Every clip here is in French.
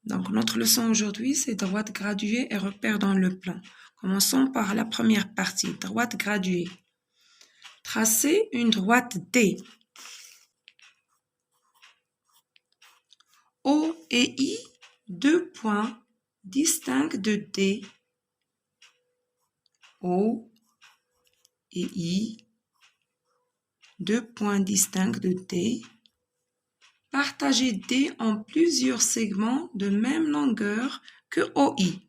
Donc, notre leçon aujourd'hui, c'est droite graduée et repères dans le plan. Commençons par la première partie, droite graduée. Tracez une droite D. O et I, deux points distincts de D. O et I, deux points distincts de D. Partagez D en plusieurs segments de même longueur que OI.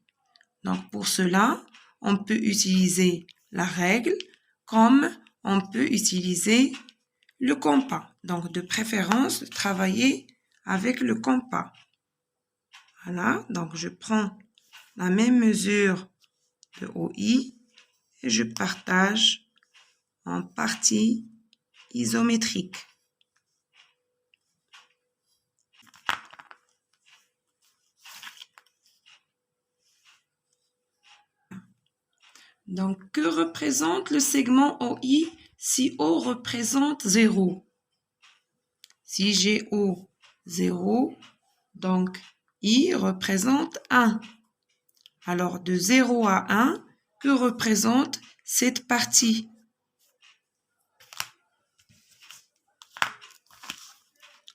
Donc, pour cela, on peut utiliser la règle comme on peut utiliser le compas. Donc, de préférence, travailler avec le compas. Voilà, donc je prends la même mesure de OI et je partage en parties isométriques. Donc, que représente le segment OI si O représente 0? Si j'ai O 0, donc I représente 1. Alors, de 0 à 1, que représente cette partie?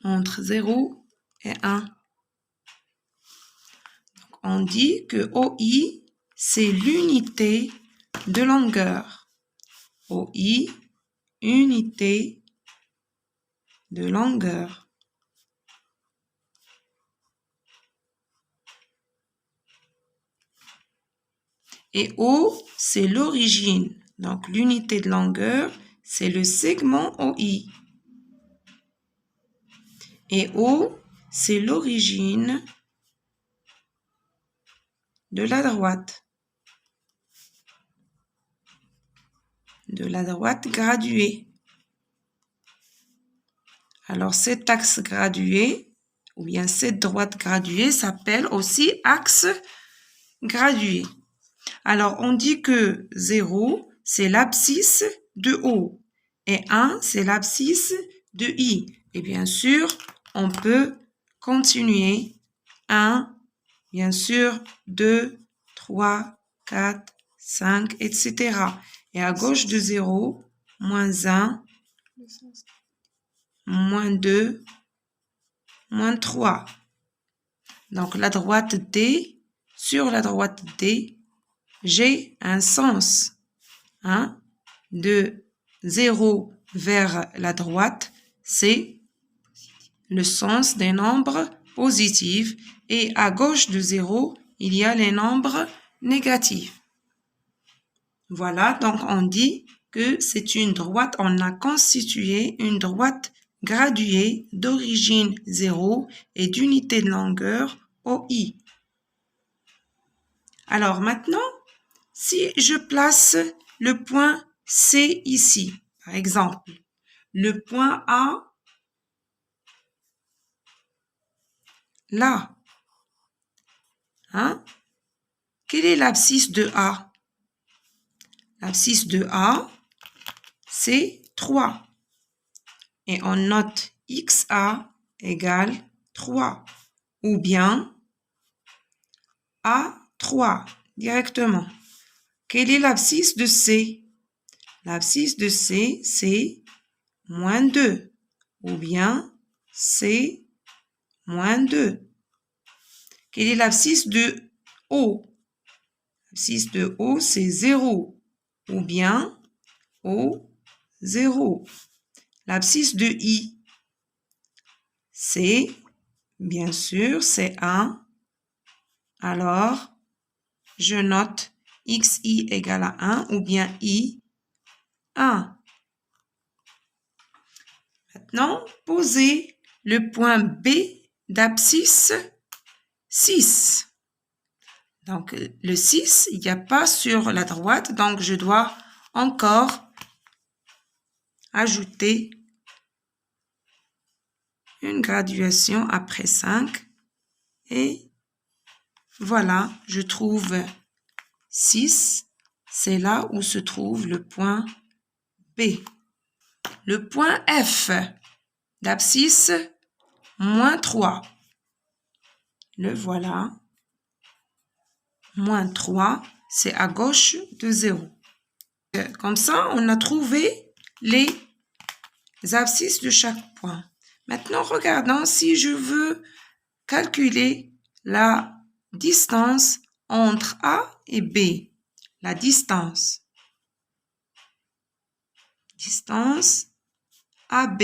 Entre 0 et 1. Donc, on dit que OI, c'est l'unité de longueur. OI, unité de longueur. Et O, c'est l'origine. Donc, l'unité de longueur, c'est le segment OI. Et O, c'est l'origine de la droite. De la droite graduée. Alors, cet axe gradué, ou bien cette droite graduée, s'appelle aussi axe gradué. Alors, on dit que 0, c'est l'abscisse de O. Et 1, c'est l'abscisse de I. Et bien sûr, on peut continuer. 1, bien sûr, 2, 3, 4, 5, etc. Et à gauche de 0, moins 1, moins 2, moins 3. Donc, la droite D, sur la droite D, j'ai un sens. Hein? De 0 vers la droite, c'est le sens des nombres positifs. Et à gauche de 0, il y a les nombres négatifs. Voilà, donc on dit que c'est une droite, on a constitué une droite graduée d'origine 0 et d'unité de longueur OI. Alors maintenant, si je place le point C ici, par exemple, le point A là, hein? Quelle est l'abscisse de A? L'abscisse de A, c'est 3. Et on note XA égale 3. Ou bien A3 directement. Quelle est l'abscisse de C? L'abscisse de C, c'est moins 2. Ou bien C moins 2. Quelle est l'abscisse de O? L'abscisse de O, c'est 0. Ou bien O, 0. L'abscisse de I, c'est, bien sûr, c'est 1. Alors, je note XI égale à 1 ou bien I, 1. Maintenant, posez le point B d'abscisse 6. Donc, le 6, il n'y a pas sur la droite, donc je dois encore ajouter une graduation après 5. Et voilà, je trouve 6. C'est là où se trouve le point B. Le point F d'abscisse moins 3. Le voilà. Moins 3, c'est à gauche de 0. Comme ça, on a trouvé les abscisses de chaque point. Maintenant, regardons si je veux calculer la distance entre A et B. La distance. Distance AB.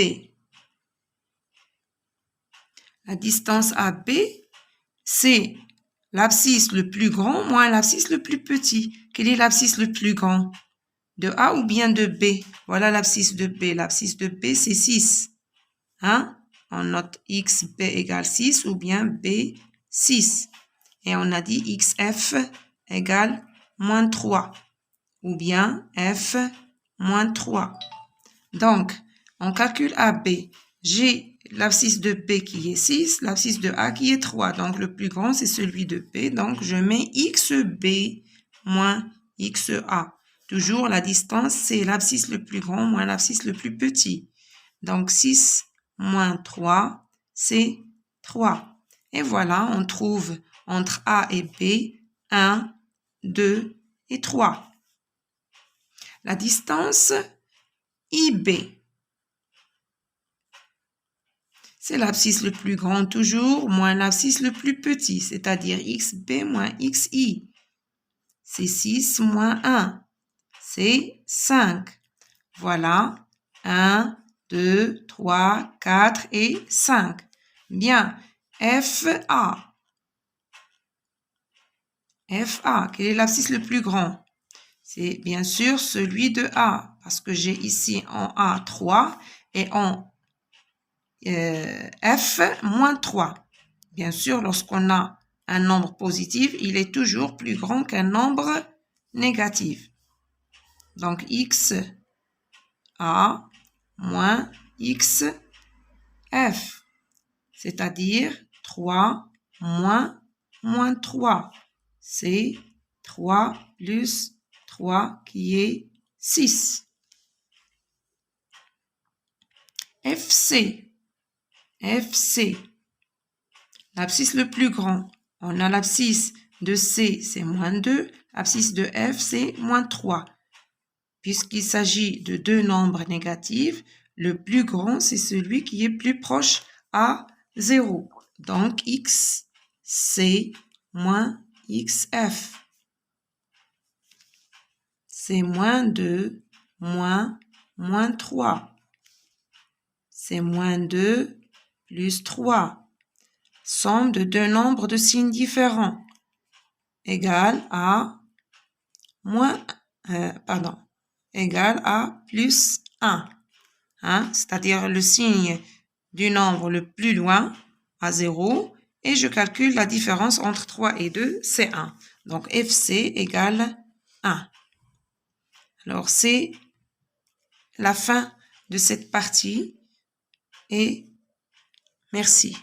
La distance AB, c'est l'abscisse le plus grand moins l'abscisse le plus petit. Quel est l'abscisse le plus grand? De A ou bien de B? Voilà l'abscisse de B. L'abscisse de B, c'est 6. Hein? On note XB égale 6 ou bien B, 6. Et on a dit XF égale moins 3. Ou bien F moins 3. Donc, on calcule AB. J'ai l'abscisse de B qui est 6, l'abscisse de A qui est 3. Donc, le plus grand, c'est celui de B. Donc, je mets XB moins XA. Toujours, la distance, c'est l'abscisse le plus grand moins l'abscisse le plus petit. Donc, 6 moins 3, c'est 3. Et voilà, on trouve entre A et B 1, 2 et 3. La distance IB. C'est l'abscisse le plus grand toujours moins l'abscisse le plus petit, c'est-à-dire XB moins XI. C'est 6 moins 1. C'est 5. Voilà. 1, 2, 3, 4 et 5. Bien. FA. FA, quel est l'abscisse le plus grand? C'est bien sûr celui de A, parce que j'ai ici en A 3 et en F moins 3. Bien sûr, lorsqu'on a un nombre positif, il est toujours plus grand qu'un nombre négatif. Donc, X A moins X F, c'est-à-dire 3 moins 3. C'est 3 plus 3 qui est 6. FC. FC. L'abscisse le plus grand. On a l'abscisse de C, c'est moins 2. L'abscisse de F, c'est moins 3. Puisqu'il s'agit de deux nombres négatifs, le plus grand, c'est celui qui est plus proche à 0. Donc, XC moins XF. C'est moins 2 moins 3. C'est moins 2 plus 3. Somme de deux nombres de signes différents. Égale à égale à plus 1. Hein? C'est-à-dire le signe du nombre le plus loin à 0. Et je calcule la différence entre 3 et 2, c'est 1. Donc, FC égale 1. Alors, c'est la fin de cette partie. Et merci.